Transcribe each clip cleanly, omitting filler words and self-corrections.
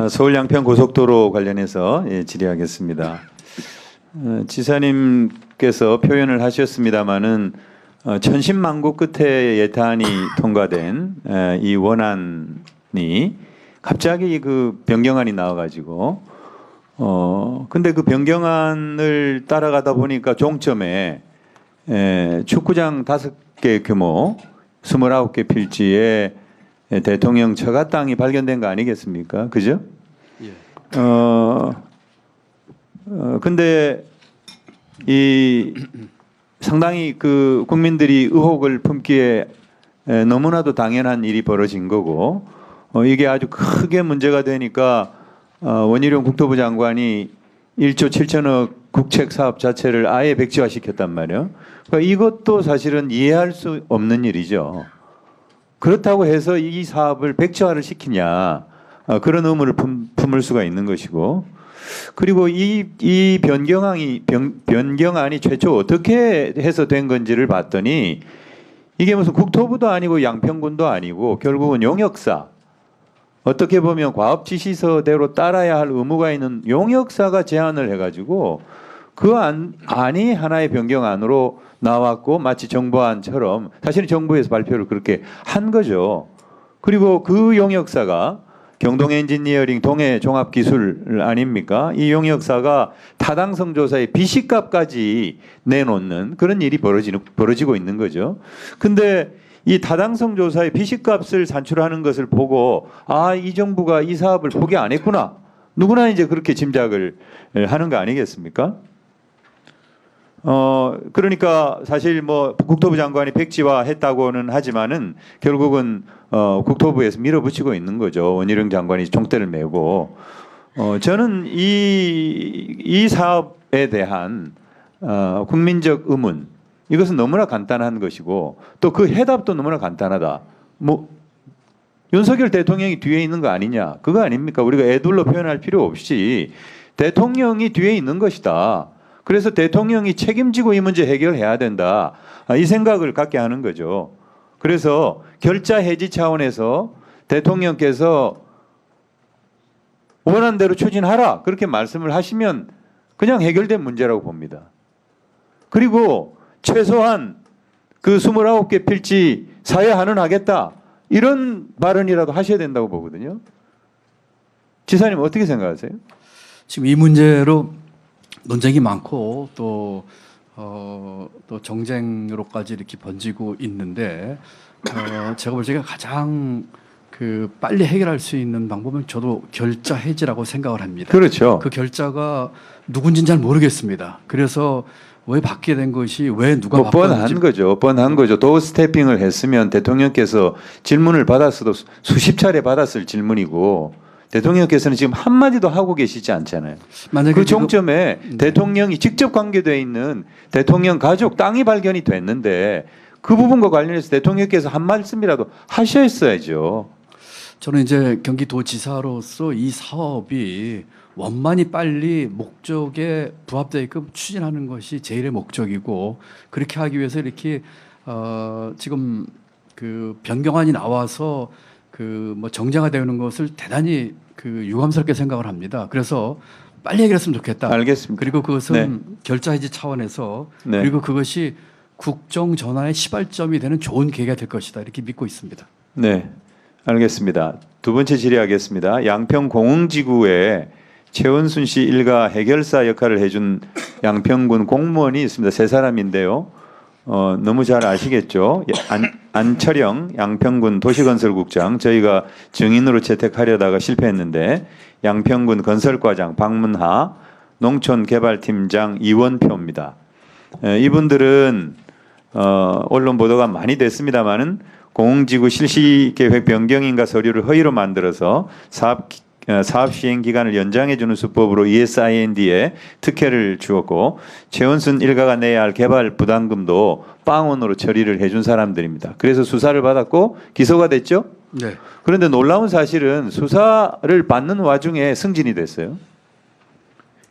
서울 양평 고속도로 관련해서 질의하겠습니다. 지사님께서 표현을 하셨습니다마는 천신만고 끝에 예탄이 통과된 이 원안이 갑자기 그 변경안이 나와가지고 근데 그 변경안을 따라가다 보니까 종점에 축구장 5개 규모 29개 필지에 대통령 처가 땅이 발견된 거 아니겠습니까? 그죠? 예. 근데 이 상당히 그 국민들이 의혹을 품기에 너무나도 당연한 일이 벌어진 거고 이게 아주 크게 문제가 되니까 원희룡 국토부 장관이 1조 7천억 국책 사업 자체를 아예 백지화시켰단 말이에요. 그러니까 이것도 사실은 이해할 수 없는 일이죠. 그렇다고 해서 이 사업을 백지화를 시키냐 그런 의문을 품을 수가 있는 것이고 그리고 이 변경안이 최초 어떻게 해서 된 건지를 봤더니 이게 무슨 국토부도 아니고 양평군도 아니고 결국은 용역사 어떻게 보면 과업지시서대로 따라야 할 의무가 있는 용역사가 제안을 해가지고 그 안이 하나의 변경안으로 나왔고 마치 정부안처럼 사실은 정부에서 발표를 그렇게 한 거죠. 그리고 그 용역사가 경동엔지니어링 동해종합기술 아닙니까? 이 용역사가 타당성 조사에 비시값까지 내놓는 그런 일이 벌어지고 있는 거죠. 근데 이 타당성 조사에 비시값을 산출하는 것을 보고 이 정부가 이 사업을 포기 안 했구나. 누구나 이제 그렇게 짐작을 하는 거 아니겠습니까? 그러니까 사실 뭐 국토부 장관이 백지화했다고는 하지만은 결국은 국토부에서 밀어붙이고 있는 거죠. 원희룡 장관이 총대를 메고 저는 이 사업에 대한 국민적 의문 이것은 너무나 간단한 것이고 또 그 해답도 너무나 간단하다. 뭐 윤석열 대통령이 뒤에 있는 거 아니냐? 그거 아닙니까? 우리가 애둘러 표현할 필요 없이 대통령이 뒤에 있는 것이다. 그래서 대통령이 책임지고 이 문제 해결해야 된다. 이 생각을 갖게 하는 거죠. 그래서 결자 해지 차원에서 대통령께서 원하는 대로 추진하라. 그렇게 말씀을 하시면 그냥 해결된 문제라고 봅니다. 그리고 최소한 그 29개 필지 사회 환원하겠다. 이런 발언이라도 하셔야 된다고 보거든요. 지사님 어떻게 생각하세요? 지금 이 문제로 논쟁이 많고 또 정쟁으로까지 이렇게 번지고 있는데 제가 볼 적에 가장 그 빨리 해결할 수 있는 방법은 저도 결자 해지라고 생각을 합니다. 그렇죠. 그 결자가 누군지는 잘 모르겠습니다. 그래서 왜 받게 된 것이 왜 누가 뻔한 거죠. 뻔한 거죠. 도어 스태핑을 했으면 대통령께서 질문을 받았어도 수십 차례 받았을 질문이고 대통령께서는 지금 한마디도 하고 계시지 않잖아요. 그 종점에 대통령이 직접 관계되어 있는 대통령 가족 땅이 발견이 됐는데 그 부분과 관련해서 대통령께서 한 말씀이라도 하셨어야죠. 저는 이제 경기도지사로서 이 사업이 원만히 빨리 목적에 부합되게끔 추진하는 것이 제일의 목적이고 그렇게 하기 위해서 이렇게 지금 그 변경안이 나와서 그 뭐 정쟁화 되는 것을 대단히 그 유감스럽게 생각을 합니다. 그래서 빨리 해결했으면 좋겠다. 알겠습니다. 그리고 그것은 결자 해지 차원에서 그리고 그것이 국정 전환의 시발점이 되는 좋은 계기가 될 것이다. 이렇게 믿고 있습니다. 네, 알겠습니다. 두 번째 질의하겠습니다. 양평 공흥지구에 최원순 씨 일가 해결사 역할을 해준 양평군 공무원이 있습니다. 3사람인데요. 너무 잘 아시겠죠? 안철영 양평군 도시건설국장 저희가 증인으로 채택하려다가 실패했는데 양평군 건설과장 박문하 농촌개발팀장 이원표입니다. 이분들은 언론 보도가 많이 됐습니다마는 공흥지구 실시계획 변경인가 서류를 허위로 만들어서 사업 시행 기간을 연장해 주는 수법으로 ESIND에 특혜를 주었고 최원순 일가가 내야 할 개발 부담금도 빵원으로 처리를 해준 사람들입니다. 그래서 수사를 받았고 기소가 됐죠. 네. 그런데 놀라운 사실은 수사를 받는 와중에 승진이 됐어요.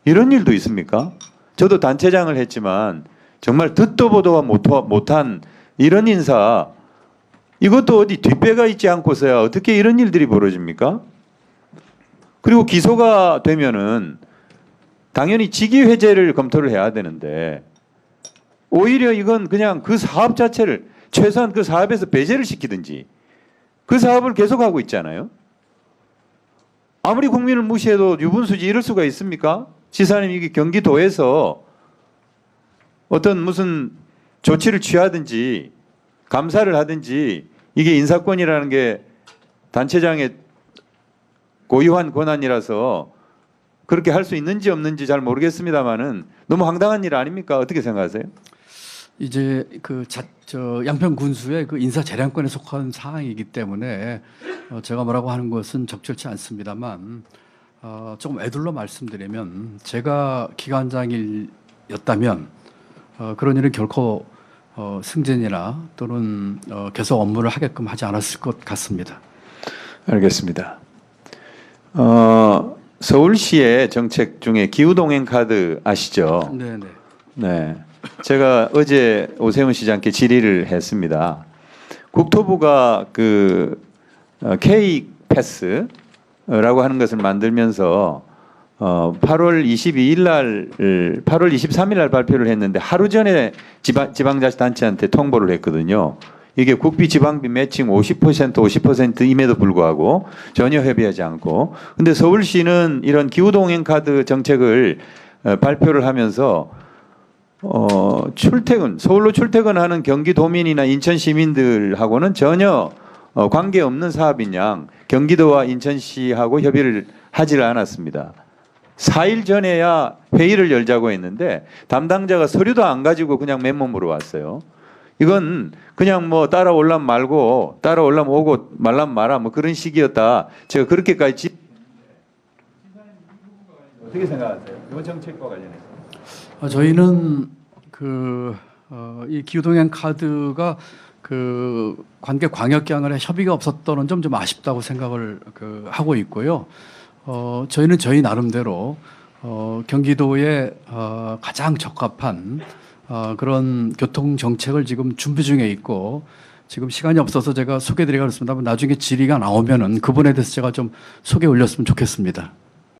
이런 일도 있습니까? 저도 단체장을 했지만 정말 듣도 보도 못한 이런 인사 이것도 어디 뒷배가 있지 않고서야 어떻게 이런 일들이 벌어집니까? 그리고 기소가 되면은 당연히 직위회제를 검토를 해야 되는데 오히려 이건 그냥 그 사업 자체를 최소한 그 사업에서 배제를 시키든지 그 사업을 계속하고 있잖아요. 아무리 국민을 무시해도 유분수지 이럴 수가 있습니까? 지사님 이게 경기도에서 어떤 무슨 조치를 취하든지 감사를 하든지 이게 인사권이라는 게 단체장의 고유한 권한이라서 그렇게 할 수 있는지 없는지 잘 모르겠습니다만은 너무 황당한 일 아닙니까? 어떻게 생각하세요? 이제 양평 군수의 그 인사 재량권에 속한 사항이기 때문에 제가 뭐라고 하는 것은 적절치 않습니다만 조금 애둘러 말씀드리면 제가 기관장이었다면 그런 일은 결코 승진이나 또는 계속 업무를 하게끔 하지 않았을 것 같습니다. 알겠습니다. 서울시의 정책 중에 기후동행 카드 아시죠? 네네. 네. 제가 어제 오세훈 시장께 질의를 했습니다. 국토부가 그 K 패스라고 하는 것을 만들면서 8월 22일 날, 8월 23일 날 발표를 했는데 하루 전에 지방자치단체한테 통보를 했거든요. 이게 국비 지방비 매칭 50%임에도 불구하고 전혀 협의하지 않고. 근데 서울시는 이런 기후동행 카드 정책을 발표를 하면서 서울로 출퇴근하는 경기도민이나 인천 시민들하고는 전혀 관계없는 사업인 양 경기도와 인천시하고 협의를 하지를 않았습니다. 4일 전에야 회의를 열자고 했는데 담당자가 서류도 안 가지고 그냥 맨몸으로 왔어요. 이건 그냥 뭐 따라올라면 말고 따라올라면 오고 말라면 마라 뭐 그런 식이었다. 제가 그렇게까지 어떻게 생각하세요? 이번 정책과 관련해서. 저희는 이 기후동행 카드가 관계 광역경안에 협의가 없었던 점 좀 아쉽다고 생각을 하고 있고요. 저희는 저희 나름대로 경기도에 가장 적합한 그런 교통 정책을 지금 준비 중에 있고 지금 시간이 없어서 제가 소개드리기가 그렇습니다만 나중에 질의가 나오면은 그 부분에 대해서 제가 좀 소개 올렸으면 좋겠습니다.